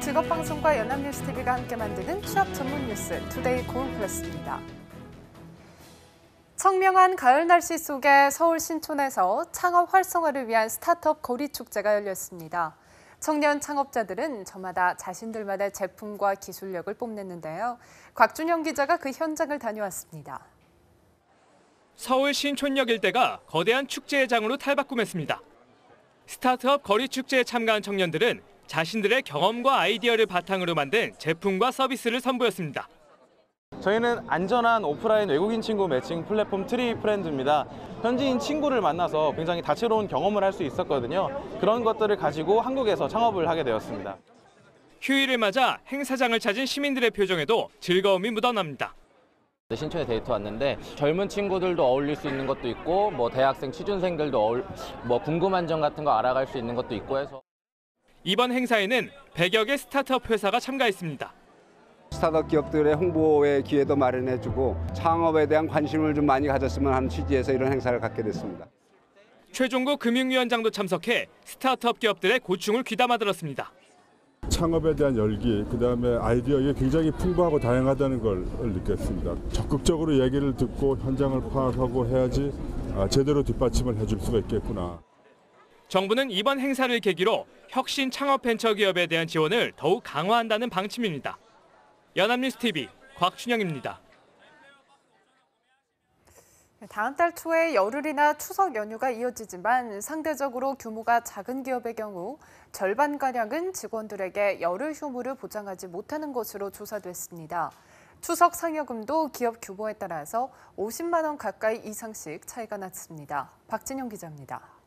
직업방송과 연합뉴스TV가 함께 만드는 취업 전문 뉴스 투데이 고운 플러스입니다. 청명한 가을 날씨 속에 서울 신촌에서 창업 활성화를 위한 스타트업 거리축제가 열렸습니다. 청년 창업자들은 저마다 자신들만의 제품과 기술력을 뽐냈는데요. 곽준영 기자가 그 현장을 다녀왔습니다. 서울 신촌역 일대가 거대한 축제의 장으로 탈바꿈했습니다. 스타트업 거리축제에 참가한 청년들은 자신들의 경험과 아이디어를 바탕으로 만든 제품과 서비스를 선보였습니다. 저희는 안전한 오프라인 외국인 친구 매칭 플랫폼 트리프렌드입니다. 현지인 친구를 만나서 굉장히 다채로운 경험을 할 수 있었거든요. 그런 것들을 가지고 한국에서 창업을 하게 되었습니다. 휴일을 맞아 행사장을 찾은 시민들의 표정에도 즐거움이 묻어납니다. 신촌에 데이트 왔는데 젊은 친구들도 어울릴 수 있는 것도 있고 대학생 취준생들도 궁금한 점 같은 거 알아갈 수 있는 것도 있고 해서 이번 행사에는 100여 개 스타트업 회사가 참가했습니다. 스타트업 기업들의 홍보의 기회도 마련해주고 창업에 대한 관심을 좀 많이 가졌으면 하는 취지에서 이런 행사를 갖게 됐습니다. 최종국 금융위원장도 참석해 스타트업 기업들의 고충을 귀담아 들었습니다. 창업에 대한 열기, 그다음에 아이디어가 굉장히 풍부하고 다양하다는 걸 느꼈습니다. 적극적으로 얘기를 듣고 현장을 파악하고 해야지 제대로 뒷받침을 해줄 수가 있겠구나. 정부는 이번 행사를 계기로 혁신 창업 벤처 기업에 대한 지원을 더욱 강화한다는 방침입니다. 연합뉴스TV 곽준영입니다. 다음 달 초에 열흘이나 추석 연휴가 이어지지만 상대적으로 규모가 작은 기업의 경우 절반가량은 직원들에게 열흘 휴무를 보장하지 못하는 것으로 조사됐습니다. 추석 상여금도 기업 규모에 따라서 50만 원 가까이 이상씩 차이가 났습니다. 박진영 기자입니다.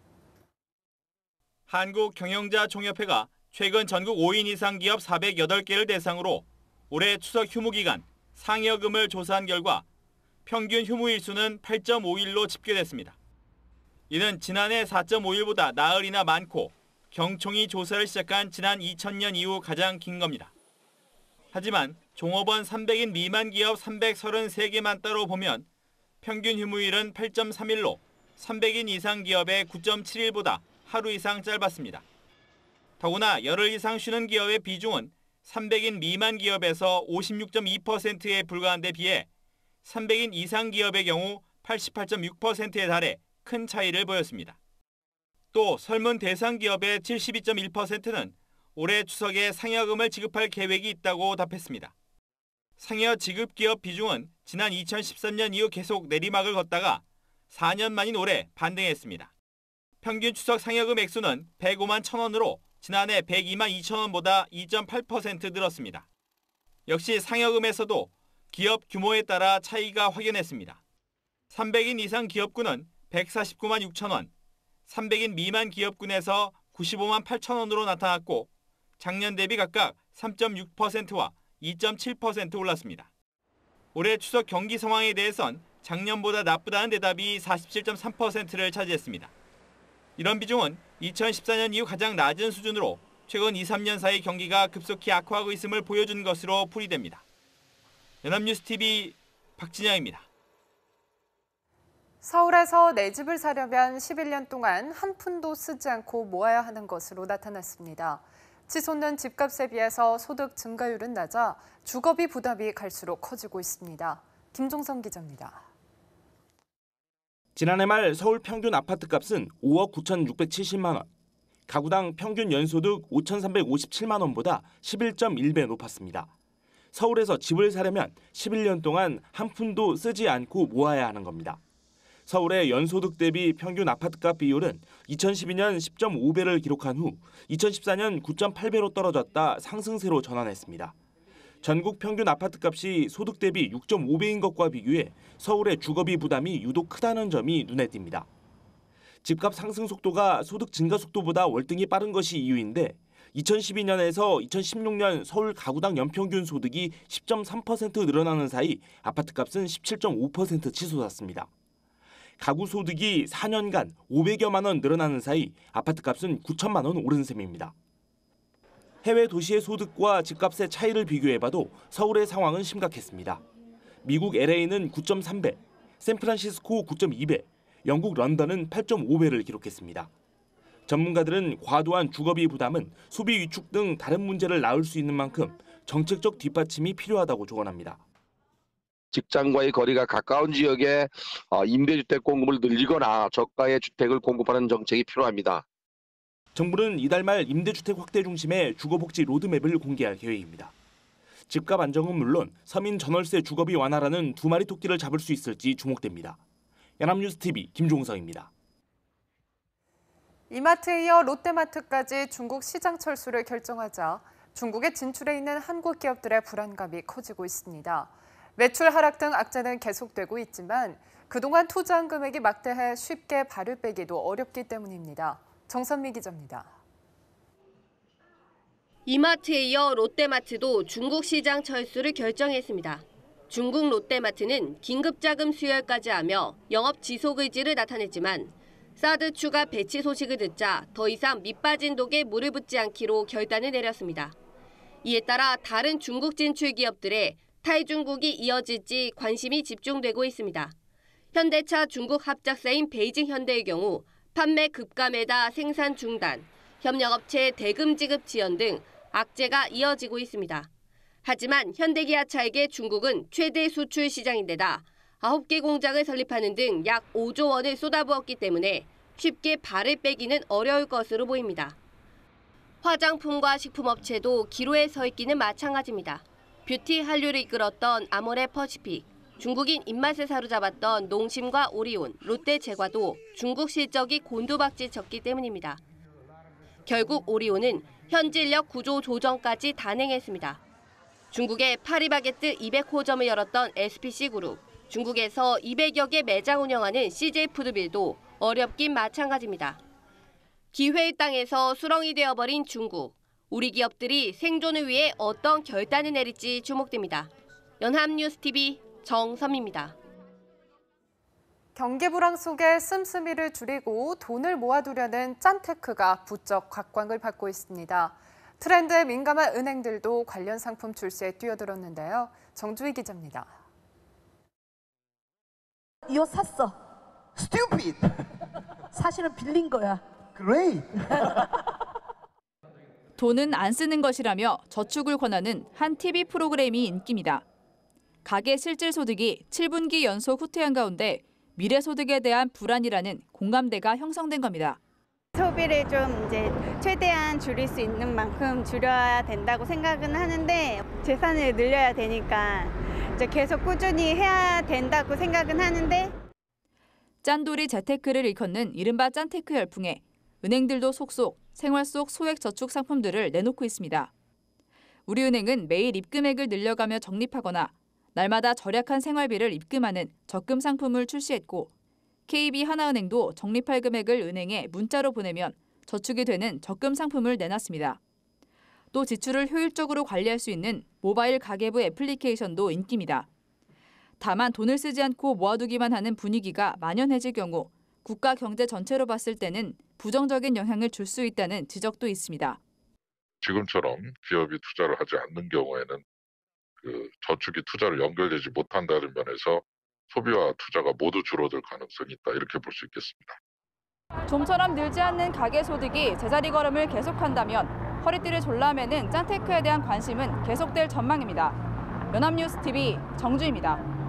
한국경영자총협회가 최근 전국 5인 이상 기업 408개를 대상으로 올해 추석 휴무 기간 상여금을 조사한 결과 평균 휴무일수는 8.5일로 집계됐습니다. 이는 지난해 4.5일보다 나흘이나 많고 경총이 조사를 시작한 지난 2000년 이후 가장 긴 겁니다. 하지만 종업원 300인 미만 기업 333개만 따로 보면 평균 휴무일은 8.3일로 300인 이상 기업의 9.7일보다 하루 이상 짧았습니다. 더구나 열흘 이상 쉬는 기업의 비중은 300인 미만 기업에서 56.2%에 불과한 데 비해 300인 이상 기업의 경우 88.6%에 달해 큰 차이를 보였습니다. 또 설문 대상 기업의 72.1%는 올해 추석에 상여금을 지급할 계획이 있다고 답했습니다. 상여 지급 기업 비중은 지난 2013년 이후 계속 내리막을 걷다가 4년 만인 올해 반등했습니다. 평균 추석 상여금 액수는 105만 1,000원으로 지난해 102만 2,000원보다 2.8% 늘었습니다. 역시 상여금에서도 기업 규모에 따라 차이가 확연했습니다. 300인 이상 기업군은 149만 6,000원, 300인 미만 기업군에서 95만 8,000원으로 나타났고 작년 대비 각각 3.6%와 2.7% 올랐습니다. 올해 추석 경기 상황에 대해선 작년보다 나쁘다는 대답이 47.3%를 차지했습니다. 이런 비중은 2014년 이후 가장 낮은 수준으로 최근 2, 3년 사이 경기가 급속히 악화하고 있음을 보여준 것으로 풀이됩니다. 연합뉴스TV 박진영입니다. 서울에서 내 집을 사려면 11년 동안 한 푼도 쓰지 않고 모아야 하는 것으로 나타났습니다. 치솟는 집값에 비해서 소득 증가율은 낮아 주거비 부담이 갈수록 커지고 있습니다. 김종성 기자입니다. 지난해 말 서울 평균 아파트값은 5억 9,670만 원, 가구당 평균 연소득 5,357만 원보다 11.1배 높았습니다. 서울에서 집을 사려면 11년 동안 한 푼도 쓰지 않고 모아야 하는 겁니다. 서울의 연소득 대비 평균 아파트값 비율은 2012년 10.5배를 기록한 후 2014년 9.8배로 떨어졌다 상승세로 전환했습니다. 전국 평균 아파트값이 소득 대비 6.5배인 것과 비교해 서울의 주거비 부담이 유독 크다는 점이 눈에 띕니다. 집값 상승 속도가 소득 증가 속도보다 월등히 빠른 것이 이유인데 2012년에서 2016년 서울 가구당 연평균 소득이 10.3% 늘어나는 사이 아파트값은 17.5% 치솟았습니다. 가구 소득이 4년간 500여만 원 늘어나는 사이 아파트값은 9천만 원 오른 셈입니다. 해외 도시의 소득과 집값의 차이를 비교해봐도 서울의 상황은 심각했습니다. 미국 LA는 전문가들은 과도한 주거비 부담은 소비 위축 등 다른 문제를 낳을 수 있는 만큼 정책적 뒷받침이 필요하다고 조언합니다. 직장과의 거리가 가까운 지역에 임대주택 공급을 늘리거나 저가의 주택을 공급하는 정책이 필요합니다. 정부는 이달 말 임대주택 확대 중심의 주거복지 로드맵을 공개할 계획입니다. 집값 안정은 물론 서민 전월세 주거비 완화라는 두 마리 토끼를 잡을 수 있을지 주목됩니다. 연합뉴스TV 김종성입니다. 이마트에 이어 롯데마트까지 중국 시장 철수를 결정하자 중국에 진출해 있는 한국 기업들의 불안감이 커지고 있습니다. 매출 하락 등 악재는 계속되고 있지만 그동안 투자한 금액이 막대해 쉽게 발을 빼기도 어렵기 때문입니다. 정선미 기자입니다. 이마트에 이어 롯데마트도 중국 시장 철수를 결정했습니다. 중국 롯데마트는 긴급자금 수혈까지 하며 영업 지속 의지를 나타냈지만 사드 추가 배치 소식을 듣자 더 이상 밑빠진 독에 물을 붓지 않기로 결단을 내렸습니다. 이에 따라 다른 중국 진출 기업들의 탈중국이 이어질지 관심이 집중되고 있습니다. 현대차 중국 합작사인 베이징 현대의 경우 판매 급감에다 생산 중단, 협력업체 대금 지급 지연 등 악재가 이어지고 있습니다. 하지만 현대기아차에게 중국은 최대 수출 시장인데다 9개 공장을 설립하는 등 약 5조 원을 쏟아부었기 때문에 쉽게 발을 빼기는 어려울 것으로 보입니다. 화장품과 식품업체도 기로에 서 있기는 마찬가지입니다. 뷰티 한류를 이끌었던 아모레 퍼시픽, 중국인 입맛에 사로잡았던 농심과 오리온, 롯데제과도 중국 실적이 곤두박질쳤기 때문입니다. 결국 오리온은 현지인력 구조 조정까지 단행했습니다. 중국의 파리바게뜨 200호점을 열었던 SPC그룹, 중국에서 200여 개 매장 운영하는 CJ푸드빌도 어렵긴 마찬가지입니다. 기회의 땅에서 수렁이 되어버린 중국. 우리 기업들이 생존을 위해 어떤 결단을 내릴지 주목됩니다. 연합뉴스TV 정선미입니다. 경기 불황 속에 씀씀이를 줄이고 돈을 모아두려는 짠테크가 부쩍 각광을 받고 있습니다. 트렌드에 민감한 은행들도 관련 상품 출시에 뛰어들었는데요. 정주희 기자입니다. 이거 샀어. Stupid. 사실은 빌린 거야. Great. 돈은 안 쓰는 것이라며 저축을 권하는 한 TV 프로그램이 인기입니다. 가계 실질 소득이 7분기 연속 후퇴한 가운데 미래 소득에 대한 불안이라는 공감대가 형성된 겁니다. 소비를 좀 이제 최대한 줄일 수 있는 만큼 줄여야 된다고 생각은 하는데 재산을 늘려야 되니까 이제 계속 꾸준히 해야 된다고 생각은 하는데 짠돌이 재테크를 일컫는 이른바 짠테크 열풍에 은행들도 속속 생활 속 소액 저축 상품들을 내놓고 있습니다. 우리은행은 매일 입금액을 늘려가며 적립하거나 날마다 절약한 생활비를 입금하는 적금 상품을 출시했고 KB하나은행도 적립할 금액을 은행에 문자로 보내면 저축이 되는 적금 상품을 내놨습니다. 또 지출을 효율적으로 관리할 수 있는 모바일 가계부 애플리케이션도 인기입니다. 다만 돈을 쓰지 않고 모아두기만 하는 분위기가 만연해질 경우 국가 경제 전체로 봤을 때는 부정적인 영향을 줄 수 있다는 지적도 있습니다. 지금처럼 기업이 투자를 하지 않는 경우에는 저축이 투자로 연결되지 못한다는 면에서 소비와 투자가 모두 줄어들 가능성이 있다 이렇게 볼 수 있겠습니다. 좀처럼 늘지 않는 가계 소득이 제자리 걸음을 계속한다면 허리띠를 졸라매는 짠테크에 대한 관심은 계속될 전망입니다. 연합뉴스TV 정주희입니다.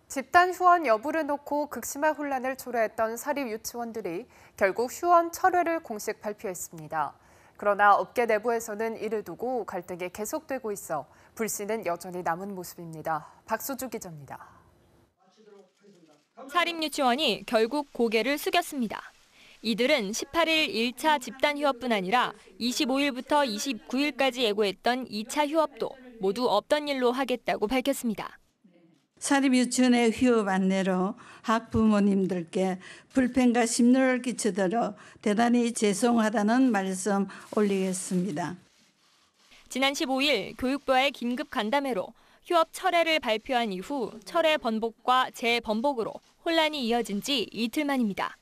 집단 휴원 여부를 놓고 극심한 혼란을 초래했던 사립 유치원들이 결국 휴원 철회를 공식 발표했습니다. 그러나 업계 내부에서는 이를 두고 갈등이 계속되고 있어 불씨는 여전히 남은 모습입니다. 박수주 기자입니다. 사립유치원이 결국 고개를 숙였습니다. 이들은 18일 1차 집단 휴업뿐 아니라 25일부터 29일까지 예고했던 2차 휴업도 모두 없던 일로 하겠다고 밝혔습니다. 사립유치원의 휴업 안내로 학부모님들께 불편과 심려를 끼치도록 대단히 죄송하다는 말씀 올리겠습니다. 지난 15일 교육부와의 긴급 간담회로 휴업 철회를 발표한 이후 철회 번복과 재번복으로 혼란이 이어진 지 이틀 만입니다.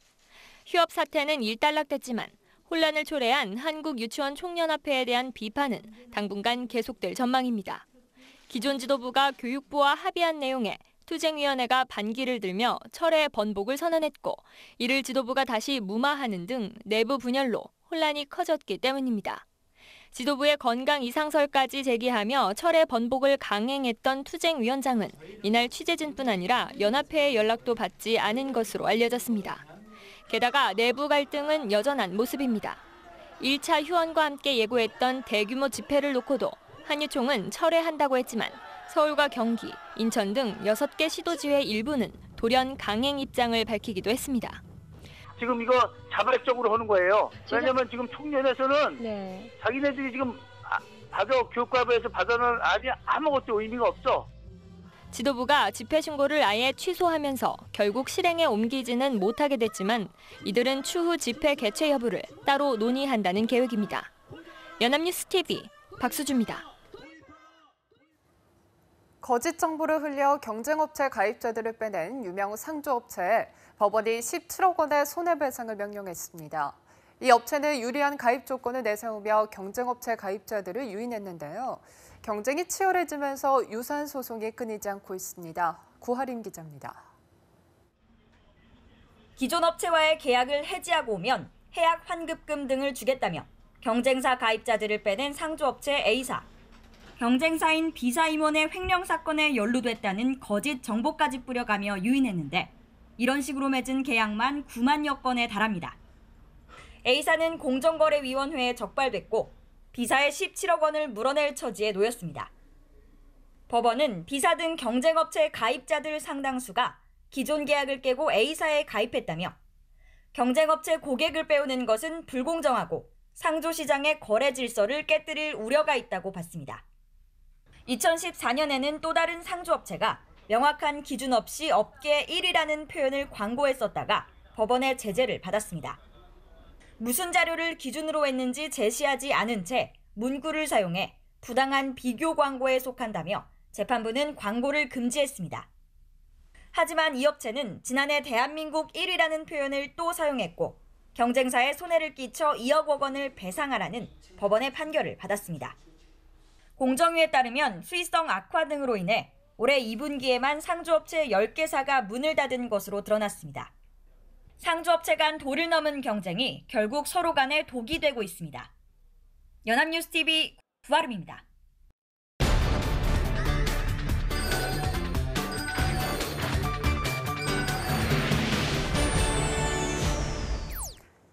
휴업 사태는 일단락됐지만 혼란을 초래한 한국유치원총연합회에 대한 비판은 당분간 계속될 전망입니다. 기존 지도부가 교육부와 합의한 내용에 투쟁위원회가 반기를 들며 철회 번복을 선언했고 이를 지도부가 다시 무마하는 등 내부 분열로 혼란이 커졌기 때문입니다. 지도부의 건강 이상설까지 제기하며 철회 번복을 강행했던 투쟁위원장은 이날 취재진뿐 아니라 연합회의 연락도 받지 않은 것으로 알려졌습니다. 게다가 내부 갈등은 여전한 모습입니다. 1차 휴원과 함께 예고했던 대규모 집회를 놓고도 한유총은 철회한다고 했지만 서울과 경기, 인천 등 6개 시도지회 일부는 돌연 강행 입장을 밝히기도 했습니다. 지금 이거 자발적으로 하는 거예요. 왜냐하면 지금 총련에서는 자기네들이 지금 교육과부에서 받아놓은 아직 아무것도 의미가 없어. 지도부가 집회 신고를 아예 취소하면서 결국 실행에 옮기지는 못하게 됐지만 이들은 추후 집회 개최 여부를 따로 논의한다는 계획입니다. 연합뉴스 TV 박수주입니다. 거짓 정보를 흘려 경쟁업체 가입자들을 빼낸 유명 상조업체에 법원이 17억 원의 손해배상을 명령했습니다. 이 업체는 유리한 가입 조건을 내세우며 경쟁업체 가입자들을 유인했는데요. 경쟁이 치열해지면서 유산 소송이 끊이지 않고 있습니다. 구하림 기자입니다. 기존 업체와의 계약을 해지하고 오면 해약 환급금 등을 주겠다며 경쟁사 가입자들을 빼낸 상조업체 A사. 경쟁사인 B사 임원의 횡령 사건에 연루됐다는 거짓 정보까지 뿌려가며 유인했는데 이런 식으로 맺은 계약만 9만여 건에 달합니다. A사는 공정거래위원회에 적발됐고 B사의 17억 원을 물어낼 처지에 놓였습니다. 법원은 B사 등 경쟁업체 가입자들 상당수가 기존 계약을 깨고 A사에 가입했다며 경쟁업체 고객을 빼오는 것은 불공정하고 상조시장의 거래 질서를 깨뜨릴 우려가 있다고 봤습니다. 2014년에는 또 다른 상조업체가 명확한 기준 없이 업계 1위라는 표현을 광고에 썼다가 법원의 제재를 받았습니다. 무슨 자료를 기준으로 했는지 제시하지 않은 채 문구를 사용해 부당한 비교 광고에 속한다며 재판부는 광고를 금지했습니다. 하지만 이 업체는 지난해 대한민국 1위라는 표현을 또 사용했고 경쟁사에 손해를 끼쳐 2억 원을 배상하라는 법원의 판결을 받았습니다. 공정위에 따르면 수익성 악화 등으로 인해 올해 2분기에만 상조업체 10개사가 문을 닫은 것으로 드러났습니다. 상조업체 간 도를 넘은 경쟁이 결국 서로 간에 독이 되고 있습니다. 연합뉴스TV 구하름입니다.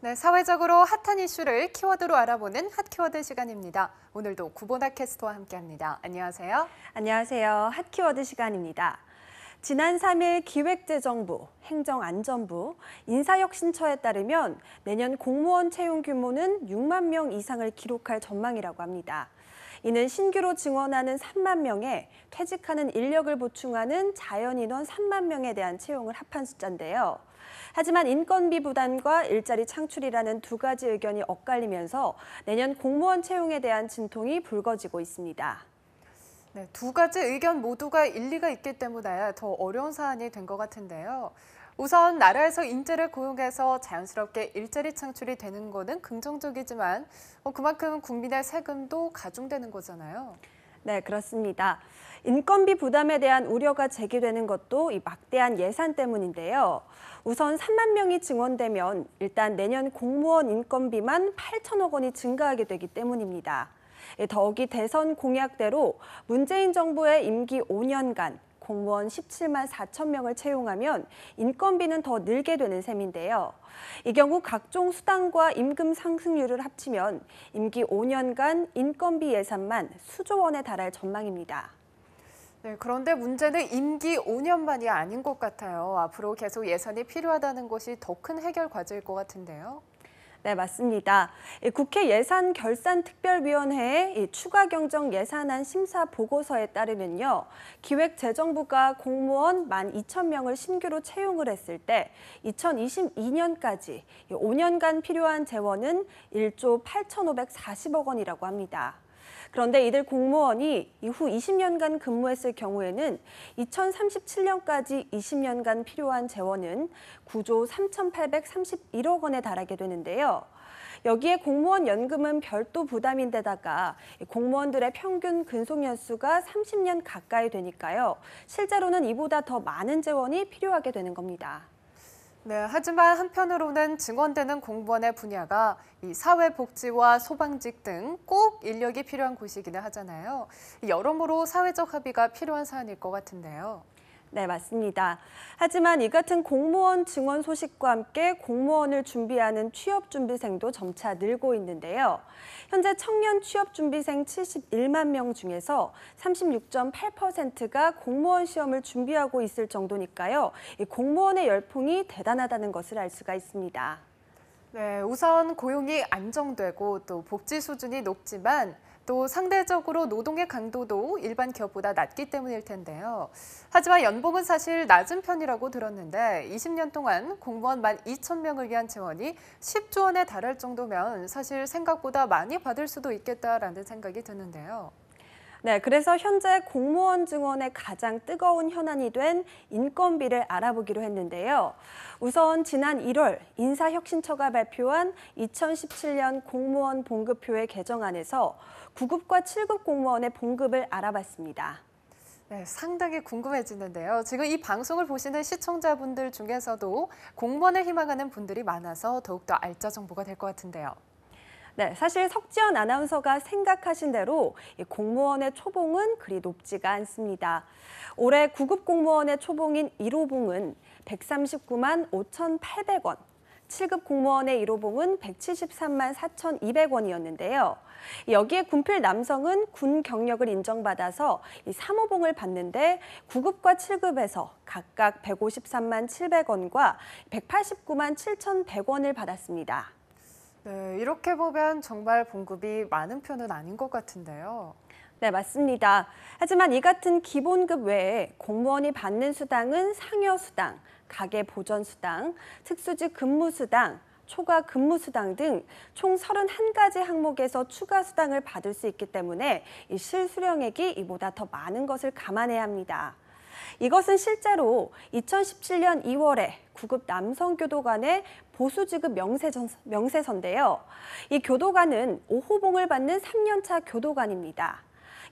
네, 사회적으로 핫한 이슈를 키워드로 알아보는 핫키워드 시간입니다. 오늘도 구보나 캐스터와 함께합니다. 안녕하세요. 안녕하세요. 핫키워드 시간입니다. 지난 3일 기획재정부, 행정안전부, 인사혁신처에 따르면 내년 공무원 채용 규모는 6만 명 이상을 기록할 전망이라고 합니다. 이는 신규로 증원하는 3만 명에 퇴직하는 인력을 보충하는 자연인원 3만 명에 대한 채용을 합한 숫자인데요. 하지만 인건비 부담과 일자리 창출이라는 두 가지 의견이 엇갈리면서 내년 공무원 채용에 대한 진통이 불거지고 있습니다. 네, 두 가지 의견 모두가 일리가 있기 때문에 더 어려운 사안이 된 것 같은데요. 우선 나라에서 인재를 고용해서 자연스럽게 일자리 창출이 되는 거는 긍정적이지만 그만큼 국민의 세금도 가중되는 거잖아요. 네, 그렇습니다. 인건비 부담에 대한 우려가 제기되는 것도 이 막대한 예산 때문인데요. 우선 3만 명이 증원되면 일단 내년 공무원 인건비만 8천억 원이 증가하게 되기 때문입니다. 더욱이 대선 공약대로 문재인 정부의 임기 5년간 공무원 17만 4천 명을 채용하면 인건비는 더 늘게 되는 셈인데요. 이 경우 각종 수당과 임금 상승률을 합치면 임기 5년간 인건비 예산만 수조 원에 달할 전망입니다. 네, 그런데 문제는 임기 5년만이 아닌 것 같아요. 앞으로 계속 예산이 필요하다는 것이 더 큰 해결 과제일 것 같은데요. 네, 맞습니다. 국회 예산결산특별위원회의 추가 경정 예산안 심사 보고서에 따르면요. 기획재정부가 공무원 12,000명을 신규로 채용을 했을 때 2022년까지 5년간 필요한 재원은 1조 8,540억 원이라고 합니다. 그런데 이들 공무원이 이후 20년간 근무했을 경우에는 2037년까지 20년간 필요한 재원은 9조 3,831억 원에 달하게 되는데요. 여기에 공무원 연금은 별도 부담인데다가 공무원들의 평균 근속 연수가 30년 가까이 되니까요. 실제로는 이보다 더 많은 재원이 필요하게 되는 겁니다. 네, 하지만 한편으로는 증원되는 공무원의 분야가 이 사회복지와 소방직 등 꼭 인력이 필요한 곳이기는 하잖아요. 여러모로 사회적 합의가 필요한 사안일 것 같은데요. 네, 맞습니다. 하지만 이 같은 공무원 증원 소식과 함께 공무원을 준비하는 취업준비생도 점차 늘고 있는데요. 현재 청년 취업준비생 71만 명 중에서 36.8%가 공무원 시험을 준비하고 있을 정도니까요. 이 공무원의 열풍이 대단하다는 것을 알 수가 있습니다. 네, 우선 고용이 안정되고 또 복지 수준이 높지만 또 상대적으로 노동의 강도도 일반 기업보다 낮기 때문일 텐데요. 하지만 연봉은 사실 낮은 편이라고 들었는데 20년 동안 공무원 12,000명을 위한 지원이 10조 원에 달할 정도면 사실 생각보다 많이 받을 수도 있겠다라는 생각이 드는데요. 네, 그래서 현재 공무원 증원의 가장 뜨거운 현안이 된 인건비를 알아보기로 했는데요. 우선 지난 1월 인사혁신처가 발표한 2017년 공무원 봉급표의 개정안에서 9급과 7급 공무원의 봉급을 알아봤습니다. 네, 상당히 궁금해지는데요. 지금 이 방송을 보시는 시청자분들 중에서도 공무원을 희망하는 분들이 많아서 더욱더 알짜 정보가 될 것 같은데요. 네, 사실 석지연 아나운서가 생각하신 대로 이 공무원의 초봉은 그리 높지가 않습니다. 올해 9급 공무원의 초봉인 1호봉은 139만 5,800원, 7급 공무원의 1호봉은 173만 4,200원이었는데요. 여기에 군필 남성은 군 경력을 인정받아서 이 3호봉을 받는데 9급과 7급에서 각각 153만 700원과 189만 7,100원을 받았습니다. 네, 이렇게 보면 정말 봉급이 많은 편은 아닌 것 같은데요. 네, 맞습니다. 하지만 이 같은 기본급 외에 공무원이 받는 수당은 상여수당, 가계보전수당, 특수직 근무수당, 초과 근무수당 등 총 31가지 항목에서 추가 수당을 받을 수 있기 때문에 이 실수령액이 이보다 더 많은 것을 감안해야 합니다. 이것은 실제로 2017년 2월에 9급 남성 교도관의 보수지급 명세서인데요. 이 교도관은 5호봉을 받는 3년차 교도관입니다.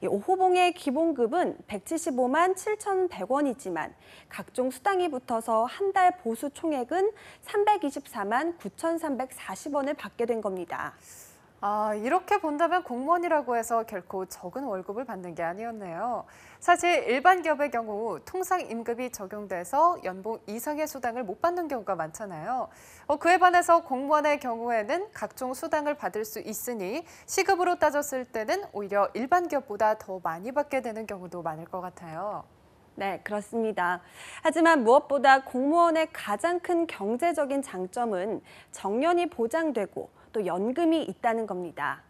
이 5호봉의 기본급은 175만 7,100원이지만 각종 수당이 붙어서 한 달 보수 총액은 324만 9,340원을 받게 된 겁니다. 아, 이렇게 본다면 공무원이라고 해서 결코 적은 월급을 받는 게 아니었네요. 사실 일반 기업의 경우 통상 임금이 적용돼서 연봉 이상의 수당을 못 받는 경우가 많잖아요. 그에 반해서 공무원의 경우에는 각종 수당을 받을 수 있으니 시급으로 따졌을 때는 오히려 일반 기업보다 더 많이 받게 되는 경우도 많을 것 같아요. 네, 그렇습니다. 하지만 무엇보다 공무원의 가장 큰 경제적인 장점은 정년이 보장되고 또 연금이 있다는 겁니다.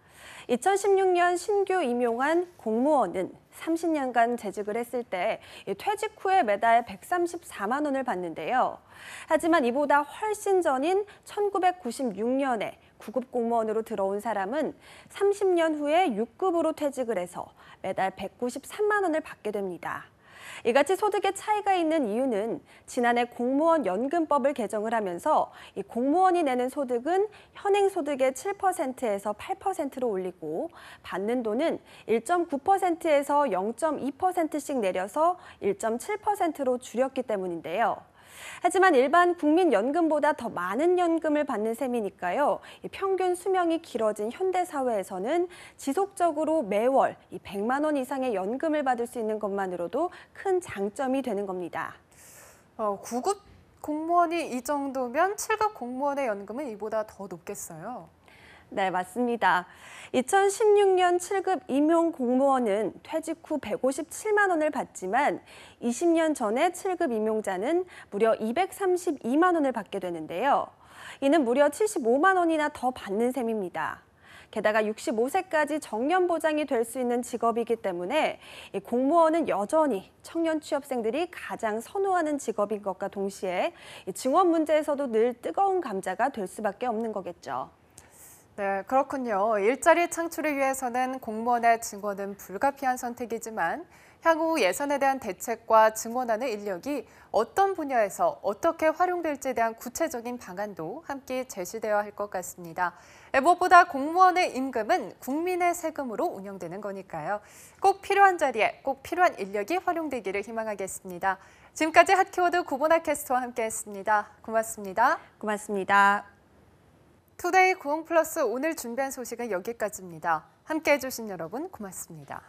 2016년 신규 임용한 공무원은 30년간 재직을 했을 때 퇴직 후에 매달 134만 원을 받는데요. 하지만 이보다 훨씬 전인 1996년에 9급 공무원으로 들어온 사람은 30년 후에 6급으로 퇴직을 해서 매달 193만 원을 받게 됩니다. 이같이 소득의 차이가 있는 이유는 지난해 공무원 연금법을 개정을 하면서 이 공무원이 내는 소득은 현행 소득의 7%에서 8%로 올리고 받는 돈은 1.9%에서 0.2%씩 내려서 1.7%로 줄였기 때문인데요. 하지만 일반 국민연금보다 더 많은 연금을 받는 셈이니까요. 평균 수명이 길어진 현대 사회에서는 지속적으로 매월 100만 원 이상의 연금을 받을 수 있는 것만으로도 큰 장점이 되는 겁니다. 9급 공무원이 이 정도면 7급 공무원의 연금은 이보다 더 높겠어요? 네, 맞습니다. 2016년 7급 임용 공무원은 퇴직 후 157만 원을 받지만 20년 전에 7급 임용자는 무려 232만 원을 받게 되는데요. 이는 무려 75만 원이나 더 받는 셈입니다. 게다가 65세까지 정년 보장이 될 수 있는 직업이기 때문에 공무원은 여전히 청년 취업생들이 가장 선호하는 직업인 것과 동시에 증원 문제에서도 늘 뜨거운 감자가 될 수밖에 없는 거겠죠. 네, 그렇군요. 일자리 창출을 위해서는 공무원의 증원은 불가피한 선택이지만 향후 예산에 대한 대책과 증원하는 인력이 어떤 분야에서 어떻게 활용될지에 대한 구체적인 방안도 함께 제시되어야 할 것 같습니다. 무엇보다 공무원의 임금은 국민의 세금으로 운영되는 거니까요. 꼭 필요한 자리에 꼭 필요한 인력이 활용되기를 희망하겠습니다. 지금까지 핫키워드 구본아 캐스터와 함께했습니다. 고맙습니다. 고맙습니다. 투데이 구홍 플러스 오늘 준비한 소식은 여기까지입니다. 함께해 주신 여러분 고맙습니다.